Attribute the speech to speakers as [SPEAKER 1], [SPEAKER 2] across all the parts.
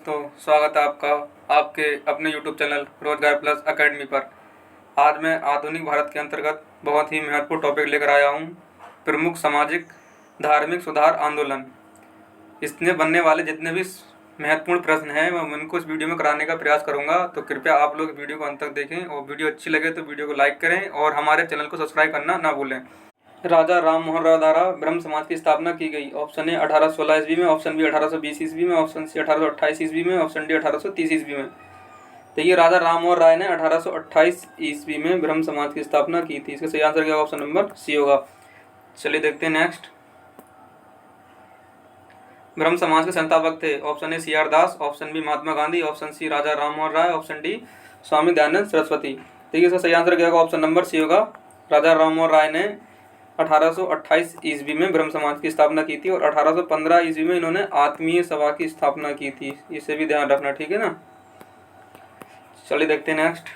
[SPEAKER 1] तो स्वागत है आपका आपके अपने YouTube चैनल रोजगार प्लस एकेडमी पर। आज मैं आधुनिक भारत के अंतर्गत बहुत ही महत्वपूर्ण टॉपिक लेकर आया हूँ, प्रमुख सामाजिक धार्मिक सुधार आंदोलन। इसमें बनने वाले जितने भी महत्वपूर्ण प्रश्न हैं मैं उनको इस वीडियो में कराने का प्रयास करूँगा, तो कृपया आप लोग वीडियो को अंत तक देखें और वीडियो अच्छी लगे तो वीडियो को लाइक करें और हमारे चैनल को सब्सक्राइब करना ना भूलें। राजा राम मोहन राय द्वारा ब्रह्म समाज की स्थापना की गई। ऑप्शन ए 1816 ईस्वी में, ऑप्शन बी 1820 ईस्वी में, ऑप्शन सी 1828 ईस्वी में, ऑप्शन डी 1830 ईस्वी में। देखिए, राजा राम मोहन राय ने 1828 ईस्वी में ब्रह्म समाज की स्थापना की थी। इसका सही आंसर क्या होगा? ऑप्शन नंबर सी होगा। चलिए देखते हैं नेक्स्ट। ब्रह्म समाज के संस्थापक थे। Option A C R Das, option B Mahatma Gandhi, option C Raja Ram Mohan Roy, option D Swami Dayanand Saraswati. देखिए, इसका सही आंसर क्या होगा? ऑप्शन नंबर सी होगा। राजा राम मोहन राय ने 1828 ईस्वी में ब्रह्म समाज की स्थापना की थी और 1815 ईस्वी में इन्होंने आत्मीय सभा की स्थापना की थी। इसे भी ध्यान रखना, ठीक है ना। चलिए देखते हैं नेक्स्ट।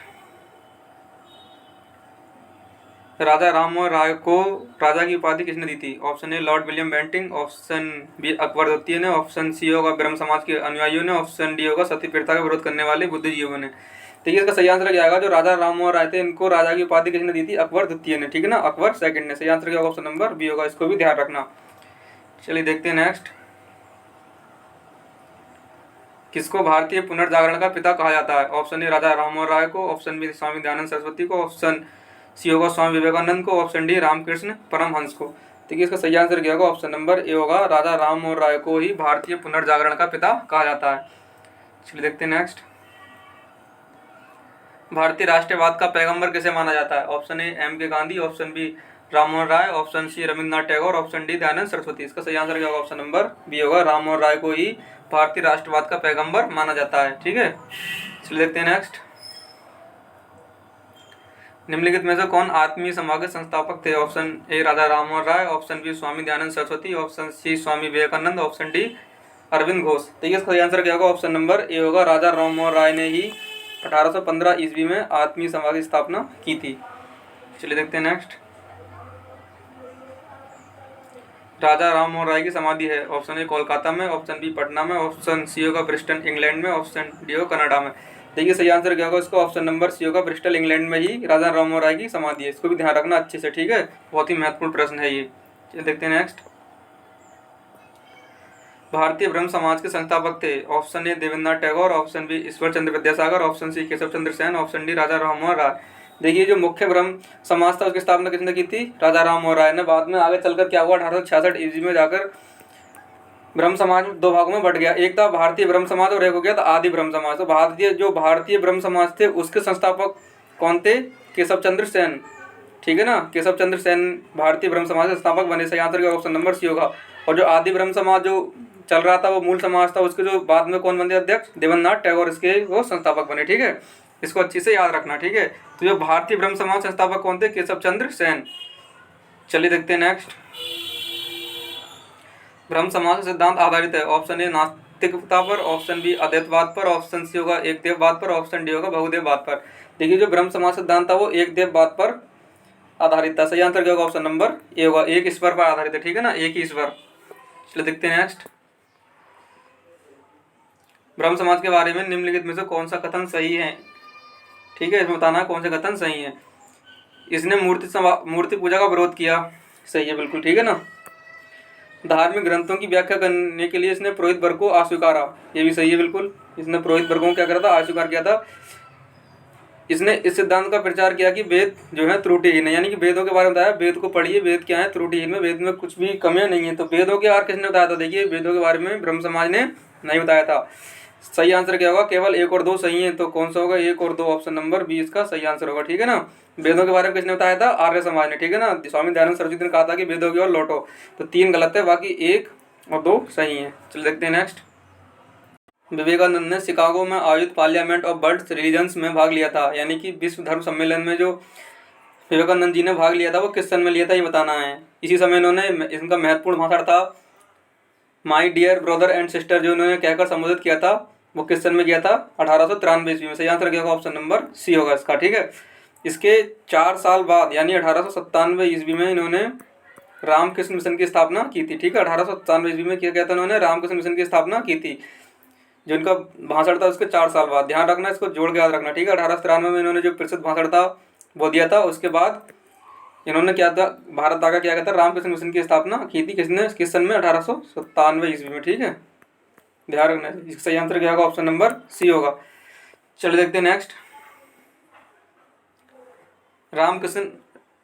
[SPEAKER 1] राजा राम मोहन राय को राजा की उपाधि किसने दी थी? Option a Lord William Bentinck, option b Akbar द्वितीय ने, ऑप्शन सी होगा ब्रह्म समाज के अनुयायियों ने, ऑप्शन डी होगा सती प्रथा का विरोध करने वाले बुद्धिजीवियों ने। देखिए, इसका सही आंसर क्या आएगा? जो राजा राम मोहन राय थे इनको राजा की उपाधि किसने दी थी? अकबर द्वितीय ने, ठीक है ना। अकबर सेकंड ने। सही आंसर क्या होगा? ऑप्शन नंबर बी होगा। इसको भी ध्यान रखना। चलिए देखते हैं नेक्स्ट। किसको भारतीय पुनर्जागरण का पिता कहा जाता है? ऑप्शन ए राजा राम मोहन राय को, ऑप्शन बी स्वामी दयानंद सरस्वती को, ऑप्शन सी होगा स्वामी विवेकानंद को, ऑप्शन डी रामकृष्ण परमहंस को। देखिए, इसका सही आंसर क्या होगा? ऑप्शन नंबर ए होगा। राजा राम मोहन राय को ही भारतीय पुनर्जागरण का पिता कहा जाता है। चलिए देखते हैं नेक्स्ट। भारतीय राष्ट्रवाद का पैगंबर किसे माना जाता है? ऑप्शन ए M K Gandhi, option B Ram Mohan Roy, option C Rabindranath Tagore, option D Dayanand Saraswati. इसका सही आंसर क्या होगा? ऑप्शन नंबर बी होगा। राम मोहन राय को ही भारतीय राष्ट्रवाद का पैगंबर माना जाता है, ठीक है। चलिए देखते हैं नेक्स्ट। निम्नलिखित में से कौन आत्मीय समाज के संस्थापक थे? Option a Raja Ram Mohan Roy, option b Swami Dayanand Saraswati, option C Swami Vivekananda, option d Aurobindo Ghosh. देखिए, इसका सही आंसर क्या होगा? ऑप्शन नंबर ए होगा। राजा राम मोहन राय ने ही 1815 ईस्वी में आत्मीय समाज की स्थापना की थी। चलिए देखते हैं नेक्स्ट। राजा राम मोहन राय की समाधि है। ऑप्शन ए कोलकाता में, ऑप्शन बी पटना में, ऑप्शन सी होगा ब्रिस्टल इंग्लैंड में, ऑप्शन डी होगा कनाडा में। देखिए, सही आंसर क्या होगा? इसको ऑप्शन नंबर सी होगा। ब्रिस्टल इंग्लैंड में ही राजा राम मोहन राय की समाधि है। इसको भी ध्यान रखना अच्छे से, ठीक है। बहुत ही महत्वपूर्ण प्रश्न है ये। चलिए देखते हैं नेक्स्ट। भारतीय ब्रह्म समाज के संस्थापक थे। Option A Debendranath Tagore, option B Ishwar Chandra Vidyasagar, option C Keshab Chandra Sen, option D Raja Ram Mohan Roy. देखिए, जो मुख्य ब्रह्म समाज था उसकी स्थापना किसने की थी? राजा राम मोहन राय ने। बाद में आगे चलकर क्या हुआ? 1866 ईस्वी में जाकर ब्रह्म समाज दो भागों में बट गया। एक था भारतीय ब्रह्म समाज और एक हो गया था आदि ब्रह्म समाज। तो भारतीय ब्रह्म समाज थे उसके संस्थापक कौन थे? केशव चंद्र सेन, ठीक है ना। केशव चंद्र सेन भारतीय ब्रह्म समाज के संस्थापक बने। सही आंसर का ऑप्शन नंबर सी होगा। और जो आदि ब्रह्म समाज जो चल रहा था वो मूल समाज था, उसके जो बाद में कौन बने अध्यक्ष? देवेंद्रनाथ टैगोर इसके वो संस्थापक बने, ठीक है। इसको अच्छे से याद रखना, ठीक है। तो जो भारतीय ब्रह्म समाज संस्थापक कौन थे? केशव चंद्र सेन। चलिए देखते हैं नेक्स्ट। ब्रह्म समाज का सिद्धांत आधारित है। ऑप्शन ए नास्तिकता पर, ऑप्शन बी अद्वैतवाद पर, ऑप्शन सी होगा एक देववाद पर, ऑप्शन डी होगा बहुदेववाद पर। देखिए, जो ब्रह्म समाज सिद्धांत था वो एक देववाद पर आधारित था। सही आंसर क्या होगा? ऑप्शन नंबर ए होगा। एक ईश्वर पर आधारित है, ठीक है ना, एक ही ईश्वर। चलिए देखते हैं नेक्स्ट। ब्रह्म समाज के बारे में निम्नलिखित में से कौन सा कथन सही है? ठीक है, इसमें बताना कौन से कथन सही है। इसने मूर्ति पूजा का विरोध किया। सही है, बिल्कुल ठीक है ना। धार्मिक ग्रंथों की व्याख्या करने के लिए इसने पुरोहित वर्ग को अस्वीकारा। ये भी सही है, बिल्कुल। इसने पुरोहित वर्गों को क्या करा था? अस्वीकार किया था। इसने इस सिद्धांत का प्रचार किया कि वेद जो है त्रुटिहीन है, यानी कि वेदों के बारे में बताया। वेद को पढ़िए, वेद क्या है? त्रुटिहीन में, वेद में कुछ भी कमियां नहीं है। तो वेदों के बारे किसने बताया था? देखिए, वेदों के बारे में ब्रह्म समाज ने नहीं बताया था। सही आंसर क्या होगा? केवल एक और दो सही है। तो कौन सा होगा? एक और दो, ऑप्शन नंबर बी इसका सही आंसर होगा, ठीक है ना। वेदों के बारे में किसने बताया था? आर्य समाज ने, ठीक है ना। स्वामी दयानंद सरस्वती ने कहा था कि वेदों की ओर लौटो। तो 3 गलत है, बाकी 1 और 2 सही है। चलिए देखते हैं नेक्स्ट। विवेकानंद ने शिकागो में आयोजित पार्लियामेंट ऑफ वर्ल्ड रिलीजन्स में भाग लिया था, यानी कि विश्व धर्म सम्मेलन में जो विवेकानंद जी ने भाग लिया था वो किस सन में लिया था, ये बताना है। इसी समय इन्होंने, इनका महत्वपूर्ण भाषण था my dear brother and sister, जो इन्होंने कहकर संबोधित किया था वो किस सन में किया था? 1893 ईस्वी में। सही आंसर क्या होगा? ऑप्शन नंबर सी होगा इसका, ठीक है। इसके 4 साल बाद यानी 1897 ईस्वी में इन्होंने रामकृष्ण मिशन की स्थापना की थी, ठीक है। 1897 ईस्वी में क्या कहता है? उन्होंने रामकृष्ण मिशन की स्थापना की थी। जो इनका भाषण था उसके 4 साल बाद, ध्यान रखना, इसको जोड़ के याद रखना, ठीक है। 1893 में इन्होंने जो प्रसिद्ध भाषण था वो दिया था। उसके बाद इन्होंने क्या था, भारत आगा क्या कहता है, रामकृष्ण मिशन की स्थापना की थी किसने, किस सन में, 1897 ईस्वी में, ठीक है, ध्यान रखना। इसका सही आंसर क्या होगा, ऑप्शन नंबर सी होगा। चलिए देखते हैं नेक्स्ट। रामकृष्ण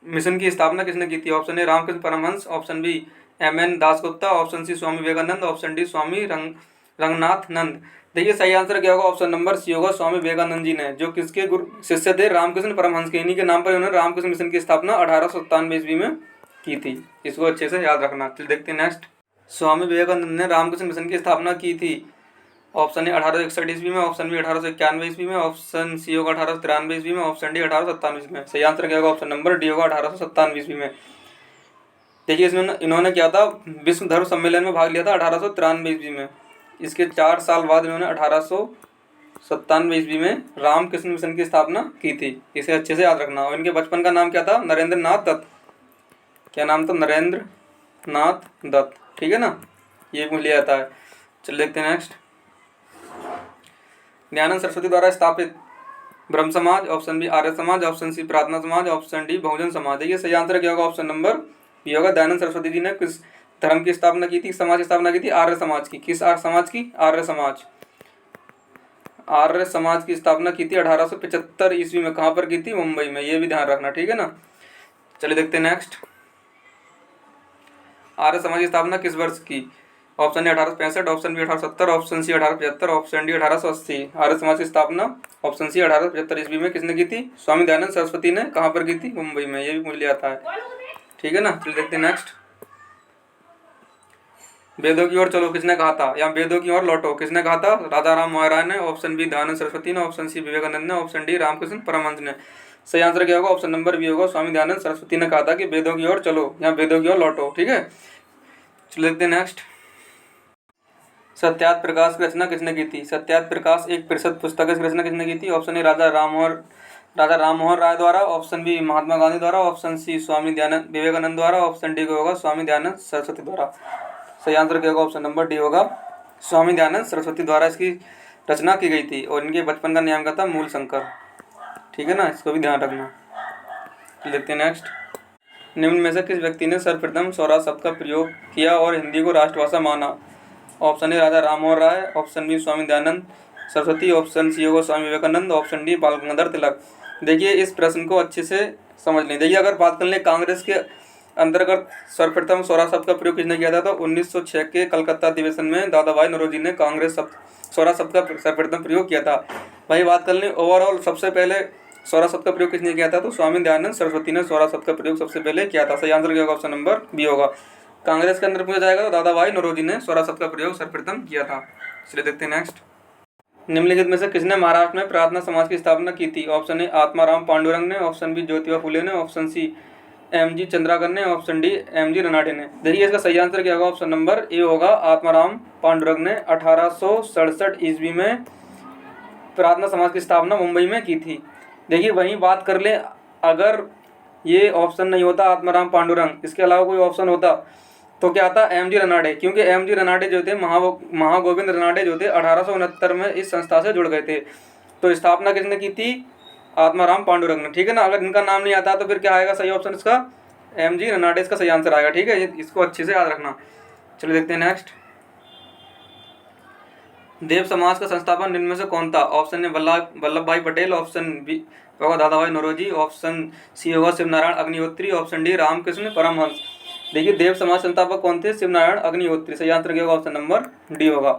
[SPEAKER 1] मिशन की स्थापना किसने की थी? Option A Ramakrishna Paramhansa, option B MN Dasgupta, option C Swami Vivekananda, option D Swami Ranganathananda. देखिए सही आंसर क्या होगा, ऑप्शन नंबर सी होगा, स्वामी विवेकानंद जी ने, जो किसके गुरु शिष्य थे, रामकृष्ण परमहंस के। इन्हीं के नाम पर उन्होंने रामकृष्ण मिशन की स्थापना 1897 ईस्वी में की थी। इसको अच्छे से याद रखना। चलिए देखते हैं नेक्स्ट। स्वामी विवेकानंद ने रामकृष्ण मिशन की स्थापना की थी। ऑप्शन ए 1861 ईस्वी में, ऑप्शन बी 1891 ईस्वी में, ऑप्शन सी होगा 1893 ईस्वी में, ऑप्शन डी 1897 ईस्वी में। सही आंसर क्या होगा, ऑप्शन नंबर डी होगा, 1897 ईस्वी में। देखिए इसमें इन्होंने क्या था, विश्व धर्म सम्मेलन में भाग लिया था 1893 ईस्वी में। इसके 4 साल बाद इन्होंने 1897 ईस्वी में रामकृष्ण मिशन की स्थापना की थी। इसे अच्छे से याद रखना। और इनके बचपन का नाम क्या था, नरेंद्र नाथ दत्त। क्या नाम था, नरेंद्र नाथ दत्त, ठीक है ना, ये मुझे लिया जाता है। चलिए देखते हैं नेक्स्ट। दयानंद सरस्वती द्वारा स्थापित ब्रह्म समाज, option B Arya Samaj, option C प्रार्थना समाज, ऑप्शन डी बहुजन समाज। देखिए सही आंसर क्या होगा, ऑप्शन नंबर बी होगा। दयानंद सरस्वती जी ने किस धर्म की स्थापना की थी, समाज की स्थापना की थी, आर्य समाज की। किस आर्य समाज की, आर्य समाज। आर्य समाज की स्थापना की थी 1875 ईस्वी में। कहाँ पर की थी, मुंबई में। ये भी ध्यान रखना, ठीक है ना। चलिए देखते हैं नेक्स्ट। आर्य समाज की स्थापना किस वर्ष की? Option a 1865, option b 1870, option c 1875, option d 1880। Arya Samaj की स्थापना ऑप्शन सी 1875 ईस्वी में किसने की थी? स्वामी दयानंद सरस्वती ने। कहाँ पर की थी? मुंबई में। ये भी मुझे आता है, ठीक है ना। चलिए देखते हैं नेक्स्ट। वेदों की ओर चलो किसने कहा था, या वेदों की ओर लौटो किसने कहा था? राजा राम मोहन राय ने, ऑप्शन बी दयानंद सरस्वती ने, ऑप्शन सी विवेकानंद ने, ऑप्शन डी रामकृष्ण परमहंस ने। सही आंसर क्या होगा, ऑप्शन नंबर बी होगा, स्वामी दयानंद सरस्वती ने कहा था कि वेदों की ओर चलो या वेदों की ओर लौटो, ठीक है। चलिए देखते हैं नेक्स्ट। सत्याग्रह प्रकाश की रचना किसने की थी? सत्याग्रह प्रकाश एक प्रसिद्ध पुस्तक है, इसकी रचना किसने की थी? ऑप्शन ए राजा राम मोहन राय द्वारा, ऑप्शन बी महात्मा गांधी द्वारा, ऑप्शन सी स्वामी दयानंद विवेकानंद द्वारा, ऑप्शन डी होगा स्वामी दयानंद सरस्वती द्वारा। सही आंसर क्या होगा, ऑप्शन नंबर डी होगा, स्वामी दयानंद सरस्वती द्वारा इसकी रचना की गई थी। और इनके बचपन का नाम क्या था? मूल शंकर, ठीक है ना, इसको भी ध्यान रखना। लेते हैं नेक्स्ट। निम्न में से किस व्यक्ति ने सर्वप्रथम स्वराज शब्द का प्रयोग किया और हिंदी को राष्ट्रभाषा माना? Option a Raja Ram Mohan Roy, option b Swami Dayanand Saraswati, option c होगा स्वामी विवेकानंद, ऑप्शन डी बाल गंगाधर तिलक। देखिए इस प्रश्न को अच्छे से समझ लें। देखिए अगर बात कर लें कांग्रेस के अंतर्गत सर्वप्रथम स्वराज शब्द का प्रयोग किसने किया था, तो 1906 के कलकत्ता अधिवेशन में दादा भाई नौरोजी ने कांग्रेस स्वराज शब्द का सर्वप्रथम प्रयोग किया था। वही बात कर लें ओवरऑल सबसे पहले स्वराज शब्द का प्रयोग किसने किया था, तो स्वामी दयानंद सरस्वती ने स्वराज शब्द का प्रयोग सबसे पहले किया था। सही आंसर क्या होगा, ऑप्शन नंबर बी होगा। कांग्रेस के अंदर पूछा जाएगा तो दादा भाई नौरोजी ने स्वराज शब्द का प्रयोग सर्वप्रथम किया था। चलिए देखते हैं नेक्स्ट। निम्नलिखित में से किसने महाराष्ट्र में प्रार्थना समाज की स्थापना की थी? ऑप्शन ए आत्माराम पांडुरंग ने, ऑप्शन बी ज्योतिबा फुले ने, ऑप्शन सी MG चंद्राकर ने, ऑप्शन डी MG रनाडे ने। देखिए इसका सही आंसर क्या होगा, ऑप्शन नंबर ए होगा, आत्माराम पांडुरंग ने 1867 ईस्वी में प्रार्थना समाज की स्थापना मुंबई में की थी। देखिए वहीं बात कर ले, अगर ये ऑप्शन नहीं होता आत्माराम पांडुरंग, इसके अलावा कोई ऑप्शन होता तो क्या आता, MG रनाडे। क्योंकि MG रनाडे जो थे महागोविंद रनाडे जो थे 1869 में इस संस्था से जुड़ गए थे। तो स्थापना किसने की थी? आत्माराम पांडुरंग ने, ठीक है ना। अगर इनका नाम नहीं आता तो फिर क्या आएगा सही ऑप्शन इसका, MG रनाडे इसका सही आंसर आएगा, ठीक है। इसको अच्छे से याद रखना। चलो देखते हैं नेक्स्ट। देव समाज का संस्थापक निम्न में से कौन था? ऑप्शन ए वल्लभ भाई पटेल, ऑप्शन बी होगा दादा भाई नौरोजी, ऑप्शन सी होगा शिवनारायण अग्निहोत्री, ऑप्शन डी रामकृष्ण परमहंस। देखिए देव समाज संस्थापक कौन थे? शिवनारायण अग्निहोत्री। सही आंसर क्या होगा, ऑप्शन नंबर डी होगा।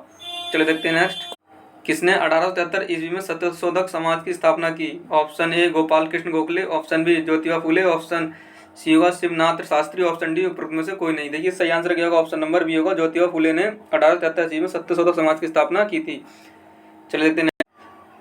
[SPEAKER 1] चलिए देखते हैं नेक्स्ट। किसने 1873 ईस्वी में सत्यशोधक समाज की स्थापना की? Option a Gopal Krishna Gokhale, option b Jyotiba Phule, option c होगा शिवनाथ शास्त्री, ऑप्शन डी उपरोक्त में से कोई नहीं। देखिए सही आंसर क्या होगा, ऑप्शन नंबर बी होगा, ज्योतिबा फुले ने 1873 ईस्वी में सत्यशोधक समाज की स्थापना की थी। चलिए देखते हैं।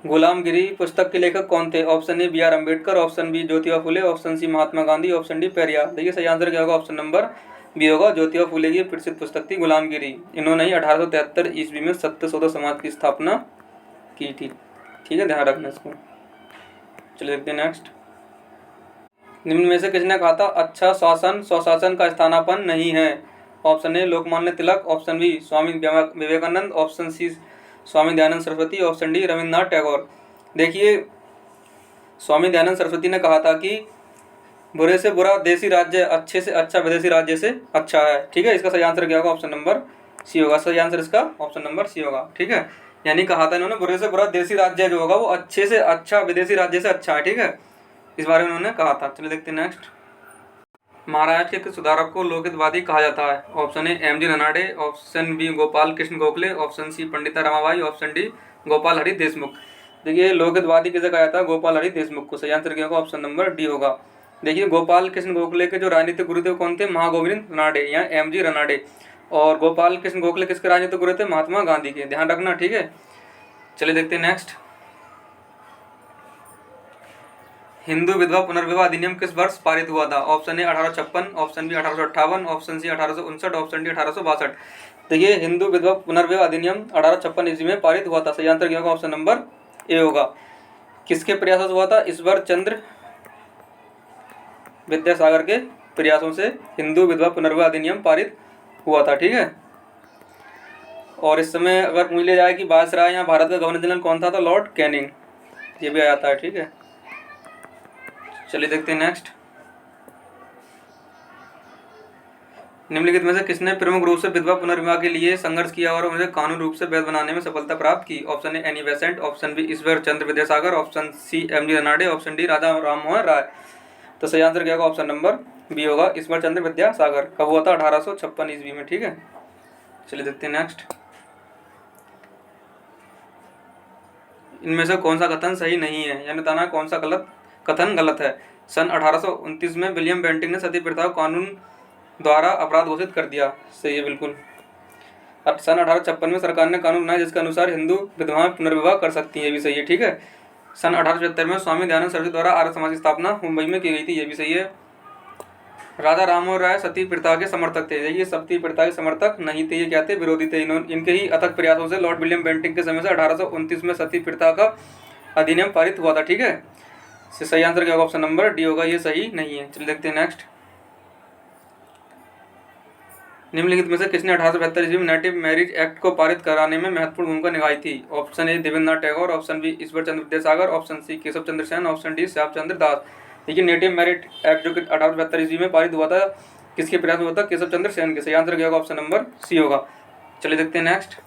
[SPEAKER 1] गुलामगिरी पुस्तक के लेखक कौन थे? Option a BR Ambedkar, option b Jyotiba Phule, option C Mahatma Gandhi, option d Periyar. देखिए सही आंसर क्या होगा, ऑप्शन नंबर बी होगा, ज्योतिबा फुले की प्रसिद्ध पुस्तक थी गुलामगिरी। इन्होंने ही 1873 ईस्वी में सत्यशोधक समाज की स्थापना की थी, ठीक है, ध्यान रखना इसको। चलिए देखते हैं नेक्स्ट। निम्न में से किसने कहा था अच्छा शासन स्वशासन का स्थानापन्न नहीं है? Option a Lokmanya Tilak, option b Swami Vivekananda, option C Swami Dayanand Saraswati, option d Rabindranath Tagore. देखिए स्वामी दयानंद सरस्वती ने कहा था कि बुरे से बुरा देसी राज्य अच्छे से अच्छा विदेशी राज्य से अच्छा है। ठीक है, इसका सही आंसर क्या होगा? ऑप्शन नंबर सी होगा। सही आंसर इसका ऑप्शन नंबर सी होगा। ठीक है, यानी कहा था इन्होंने बुरे से बुरा देसी राज्य जो होगा वो अच्छे से अच्छा विदेशी राज्य से अच्छा है। ठीक है, इस बारे में उन्होंने कहा था। चलिए देखते हैं नेक्स्ट। महाराष्ट्र के सुधारक को लोकहितवादी कहा जाता है। ऑप्शन ए M G Ranade, option b Gopal Krishna Gokhale, option c Pandita Ramabai, option d Gopal Hari Deshmukh. देखिए लोकहितवादी किसे कहा जाता है? गोपाल हरि देशमुख को। सही आंसर क्या होगा? ऑप्शन नंबर डी होगा। देखिए गोपाल कृष्ण गोखले के जो राजनीतिक गुरुदेव कौन थे? महागोविंद रनाडे या एम जी रनाडे। और गोपाल कृष्ण गोखले किसके राजनीतिक गुरु थे? महात्मा गांधी के। ध्यान रखना। ठीक है, चलिए देखते हैं नेक्स्ट। हिंदू विधवा पुनर्विवाह अधिनियम किस वर्ष पारित हुआ था? Option a 1856, option b 1858, option c 1859, option d 1862। देखिए हिंदू विधवा पुनर्विवाह अधिनियम 1856 ईस्वी में पारित हुआ था। सही आंसर क्या होगा? ऑप्शन नंबर ए होगा। किसके प्रयासों से हुआ था? ईश्वर चंद्र विद्यासागर के प्रयासों से हिंदू विधवा पुनर्विवाह अधिनियम पारित हुआ था। ठीक है, और इस समय अगर पूछ लिया जाए कि वायसराय या भारत का गवर्नर जनरल कौन था, तो लॉर्ड कैनिंग, ये भी आ जाता है। ठीक है, चलिए देखते हैं नेक्स्ट। निम्नलिखित में से किसने प्रमुख रूप से विधवा पुनर्विवाह के लिए संघर्ष किया और उन्हें कानूनी रूप से वैध बनाने में सफलता प्राप्त की? Option A Annie Besant, option B Ishwar Chandra Vidyasagar, option C M G Ranade, option D Raja Rammohan Roy. तो सही आंसर क्या होगा? ऑप्शन नंबर बी होगा, ईश्वर चंद्र विद्यासागर। कब हुआ था? 1856 ईस्वी में। ठीक है, चलिए देखते हैं नेक्स्ट। इनमें से कौन सा कथन सही नहीं है, यानी बताना कौन सा कथन गलत है। सन 1829 में विलियम बेंटिंग ने सती प्रथा को कानून द्वारा अपराध घोषित कर दिया। सही है बिल्कुल। अब सन 1856 में सरकार ने कानून बनाया जिसके अनुसार हिंदू विधवाएं पुनर्विवाह कर सकती हैं। ये भी सही है। ठीक है, सन 1875 में स्वामी दयानंद सरस्वती द्वारा आर्य समाज की स्थापना मुंबई में की गई थी। ये भी सही है। राजा राममोहन राय सती प्रथा के समर्थक थे। ये सती प्रथा के समर्थक नहीं थे, ये क्या थे? विरोधी थे। इनके ही अथक प्रयासों से लॉर्ड विलियम बेंटिंग के समय से 1829 में सती प्रथा का अधिनियम पारित हुआ था। ठीक है, सही आंसर क्या होगा? ऑप्शन नंबर डी होगा, ये सही नहीं है। चलिए देखते हैं नेक्स्ट। निम्नलिखित में से किसने 1872 ईस्वी में नेटिव मैरिज एक्ट को पारित कराने में महत्वपूर्ण भूमिका निभाई थी? Option A Debendranath Tagore, option B Ishwar Chandra Vidyasagar, option C Keshab Chandra Sen, option D Shyam Chandra Das. देखिए नेटिव मैरिज एक्ट जो कि 1872 ईस्वी में पारित हुआ था, किसके प्रयास में हुआ था? केशव चंद्र सेन के। सही आंसर क्या होगा? ऑप्शन नंबर सी होगा। चलिए देखते हैं नेक्स्ट।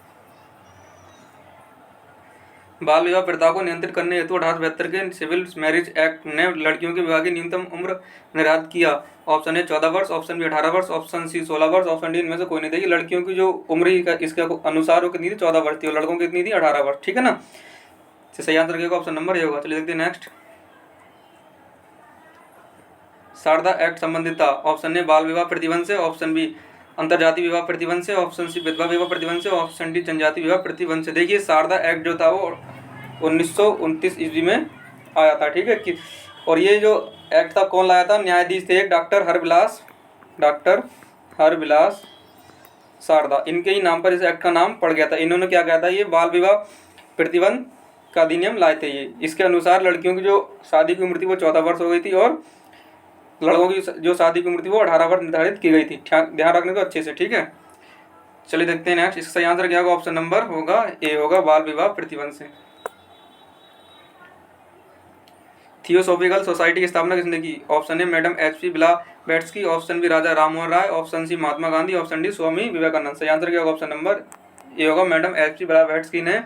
[SPEAKER 1] बाल विवाह प्रथा को नियंत्रित करने हेतु 1872 के सिविल मैरिज एक्ट ने लड़कियों के विवाह की न्यूनतम उम्र निर्धारित किया। ऑप्शन ए 14 वर्ष, ऑप्शन बी 18 वर्ष, ऑप्शन सी 16 वर्ष, ऑप्शन डी इनमें से कोई नहीं। देखिए लड़कियों की जो उम्र इसके अनुसार वो कितनी थी? 14 वर्ष थी, और लड़कों की कितनी थी? 18 वर्ष। ठीक है ना, सही आंसर क्या होगा? ऑप्शन नंबर ए होगा। चलिए देखते हैं नेक्स्ट। शारदा एक्ट संबंधित था। ऑप्शन ए बाल विवाह प्रतिबंध से, ऑप्शन बी अंतरजातीय विवाह प्रतिबंध से, ऑप्शन सी विधवा विवाह प्रतिबंध से, ऑप्शन डी जनजातीय विवाह प्रतिबंध से। देखिए शारदा एक्ट जो था वो 1929 ईस्वी में आया था। ठीक है, और ये जो एक्ट था कौन लाया था? न्यायाधीश थे डॉक्टर हरविलास शारदा। इनके ही नाम पर इस एक्ट का नाम पड़ गया था। इन्होंने क्या कहा था? ये बाल विवाह प्रतिबंध का अधिनियम लाए थे। ये इसके अनुसार लड़कियों की जो शादी की उम्र थी वो 14 वर्ष हो गई थी, और लड़कों की जो शादी की उम्र थी वो 18 वर्ष निर्धारित की गई थी। ध्यान रखने को अच्छे से। ठीक है, चलिए देखते हैं नेक्स्ट। इसका सही आंसर क्या होगा? ऑप्शन नंबर होगा ए होगा, बाल विवाह प्रतिबंध से। थियोसॉफिकल सोसाइटी की स्थापना किसने की? Option A madam H P. Blavatsky, option B Raja Rammohan Roy, option C Mahatma Gandhi, option D Swami Vivekananda. सही आंसर क्या होगा? ऑप्शन नंबर ए होगा, मैडम एच.पी. ब्लावेट्स्की ने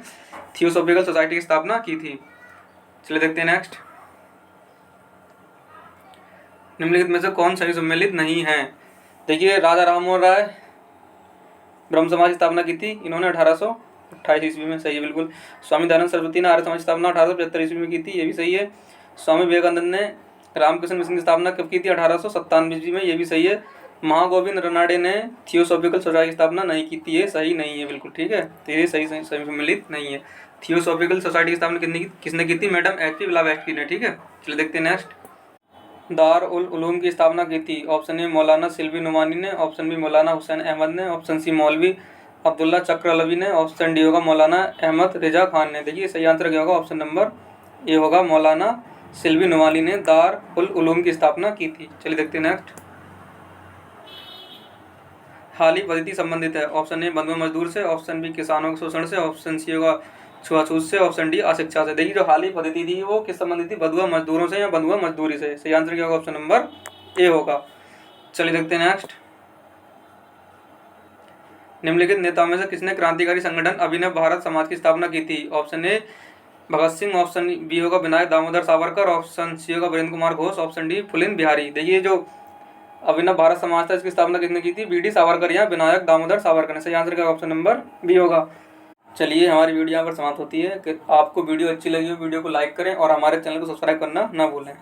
[SPEAKER 1] थियोसॉफिकल सोसाइटी की स्थापना की थी। चलिए देखते हैं नेक्स्ट। निम्नलिखित में से कौन सही सम्मिलित नहीं है? देखिए राजा राममोहन राय ब्रह्म समाज की स्थापना की थी इन्होंने 1828 ईस्वी में। सही है बिल्कुल। स्वामी दयानंद सरस्वती ने आर्य समाज की स्थापना 1875 ईस्वी में की थी। ये भी सही है। स्वामी विवेकानंद ने रामकृष्ण मिशन की स्थापना कब की थी? 1897 ईस्वी में। ये भी सही है। महागोविंद रनाडे ने थियोसॉफिकल सोसाइटी की स्थापना नहीं की थी। ये सही नहीं है बिल्कुल। ठीक है, तो ये सही सम्मिलित नहीं है। थियोसॉफिकल सोसाइटी की स्थापना किसने की थी? Madam H P. ब्लावेट्स्की ने। ठीक है, चलिए देखते हैं नेक्स्ट। दार उल उलूम की स्थापना की थी। ऑप्शन ए मौलाना सिल्वी नुमानी ने, ऑप्शन बी मौलाना हुसैन अहमद ने, ऑप्शन सी मौलवी अब्दुल्ला चक्रलवी ने, ऑप्शन डी होगा मौलाना अहमद रिजा खान ने। देखिए सही आंसर क्या होगा? ऑप्शन नंबर ए होगा, मौलाना सिल्वी नुमानी ने दार उल उलूम की स्थापना की थी। चलिए देखते हैं नेक्स्ट। हाल ही पद्धति संबंधित है? ऑप्शन ए बंधुआ मजदूर से, ऑप्शन बी किसानों के शोषण से, ऑप्शन सी होगा छुआछूत से, ऑप्शन डी अशिक्षा से। देखिए जो हाल ही पद्धति थी वो किस संबंधित थी? बंधुआ मजदूरों से या बंधुआ मजदूरी से। सही आंसर क्या होगा? ऑप्शन नंबर ए होगा। चलिए देखते हैं नेक्स्ट। निम्नलिखित नेताओं में से किसने क्रांतिकारी संगठन अभिनव भारत समाज की स्थापना की थी? Option a Bhagat Singh, option b होगा विनायक दामोदर सावरकर, ऑप्शन सी होगा वीरेंद्र कुमार घोष, ऑप्शन डी फुलिन बिहारी। देखिए जो अभिनव भारत समाज था इसकी स्थापना किसने की थी? बी.डी. सावरकर या विनायक दामोदर सावरकर ने। सही आंसर का ऑप्शन नंबर बी होगा। चलिए हमारी वीडियो यहाँ पर समाप्त होती है। कि आपको वीडियो अच्छी लगी हो वीडियो को लाइक करें और हमारे चैनल को सब्सक्राइब करना ना भूलें।